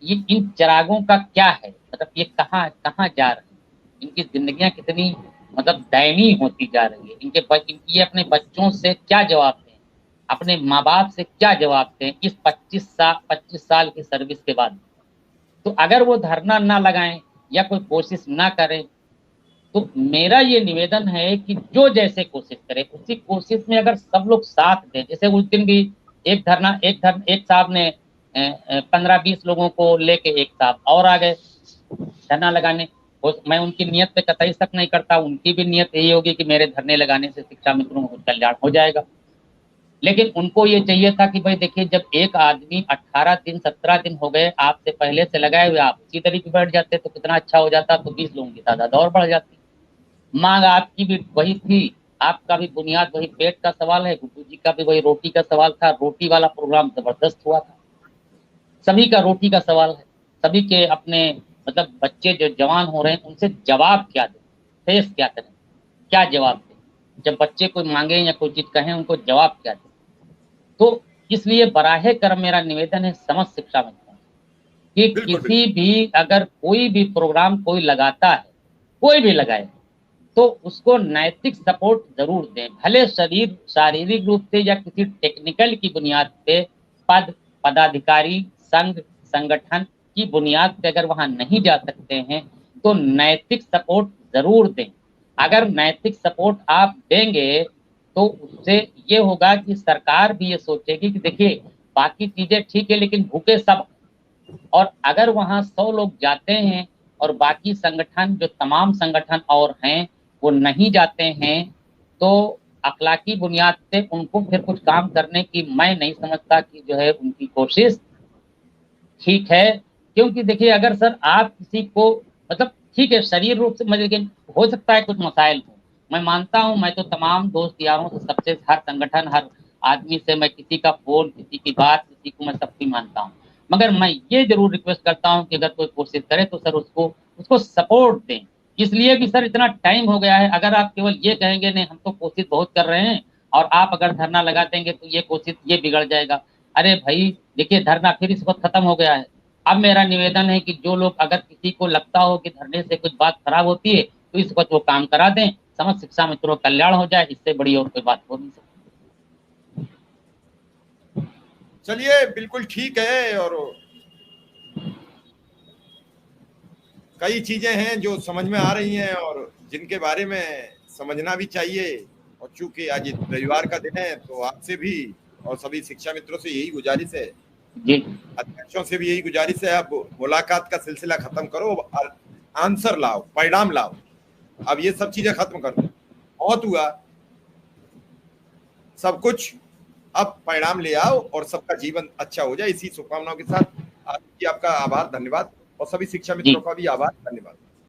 ये इन चिरागों का क्या है, मतलब ये कहाँ कहाँ जा रहे हैं, इनकी जिंदगियां कितनी मतलब दयनीय होती जा रही है, ये अपने बच्चों से क्या जवाब दें, अपने माँ बाप से क्या जवाब दें इस 25 साल की सर्विस के बाद। तो अगर वो धरना ना लगाएं या कोई कोशिश ना करें, तो मेरा ये निवेदन है कि जो जैसे कोशिश करे उसी कोशिश में अगर सब लोग साथ दें, जैसे उस दिन भी एक साहब ने 15-20 लोगों को लेके एक साहब और आ गए धरना लगाने। मैं उनकी नियत पे कतई शक नहीं करता, उनकी भी नियत यही होगी कि मेरे धरने लगाने से शिक्षा मित्रों को कल्याण हो जाएगा। लेकिन उनको ये चाहिए था कि भाई देखिए, जब एक आदमी 18 दिन 17 दिन हो गए आपसे पहले से लगाए हुए, आप उसी तरीके बैठ जाते तो कितना अच्छा हो जाता, तो 20 लोगों की तादाद और बढ़ जाती। मांग आपकी भी वही थी, आपका भी बुनियाद वही पेट का सवाल है, गुड्डू जी का भी वही रोटी का सवाल था। रोटी वाला प्रोग्राम जबरदस्त हुआ था, सभी का रोटी का सवाल है। सभी के अपने मतलब बच्चे जो जवान हो रहे हैं उनसे जवाब क्या दें, फेस क्या करें, क्या जवाब दें, जब बच्चे कोई मांगे या कोई चीज कहें उनको जवाब क्या दें। तो इसलिए बराहे कर्म मेरा निवेदन है समस्त शिक्षा मित्रों कि बिल्कुल किसी बिल्कुल। भी अगर कोई भी प्रोग्राम कोई लगाता है, कोई भी लगाए, तो उसको नैतिक सपोर्ट जरूर दें, भले शारीरिक रूप से या किसी टेक्निकल की बुनियाद पे, पद पदाधिकारी संघ संगठन की बुनियाद पे अगर वहां नहीं जा सकते हैं, तो नैतिक सपोर्ट जरूर दें। अगर नैतिक सपोर्ट आप देंगे तो उससे ये होगा कि सरकार भी ये सोचेगी कि देखिए बाकी चीजें ठीक है लेकिन भूखे सब, और अगर वहां 100 लोग जाते हैं और बाकी संगठन जो तमाम संगठन और हैं वो नहीं जाते हैं, तो अखलाकी बुनियाद से उनको फिर कुछ काम करने की मैं नहीं समझता कि जो है उनकी कोशिश ठीक है। क्योंकि देखिए अगर सर आप किसी को मतलब ठीक है शरीर रूप से लेकिन हो सकता है कुछ मसाइल हो, मैं मानता हूं, मैं तो तमाम दोस्त यारों से सबसे हर संगठन हर आदमी से मैं किसी का फोन किसी की बात किसी को मैं सबकी मानता हूं, मगर मैं ये जरूर रिक्वेस्ट करता हूं कि अगर कोई कोशिश करे तो सर उसको उसको सपोर्ट दें। इसलिए भी सर इतना टाइम हो गया है, अगर आप केवल ये कहेंगे नहीं हम तो कोशिश बहुत कर रहे हैं और आप अगर धरना लगा देंगे तो ये कोशिश ये बिगड़ जाएगा। अरे भाई देखिए धरना फिर इस वक्त खत्म हो गया है। अब मेरा निवेदन है कि जो लोग अगर किसी को लगता हो कि धरने से कुछ बात खराब होती है तो इस वक्त वो काम करा दें, समस्त शिक्षा मित्रों का कल्याण हो जाए, इससे बड़ी और कोई बात हो नहीं सकती। चलिए बिल्कुल ठीक है। और कई चीजें हैं जो समझ में आ रही हैं और जिनके बारे में समझना भी चाहिए। और चूंकि आज रविवार का दिन है तो आपसे भी और सभी शिक्षा मित्रों से यही गुजारिश है, जी अध्यक्षों से भी यही गुजारिश है, अब मुलाकात का सिलसिला खत्म करो और आंसर लाओ, परिणाम लाओ। अब ये सब चीजें खत्म कर दो, बहुत हुआ सब कुछ, अब परिणाम ले आओ और सबका जीवन अच्छा हो जाए। इसी शुभकामनाओं के साथ आपका आभार, धन्यवाद, और सभी शिक्षा जी मित्रों का भी आभार, धन्यवाद।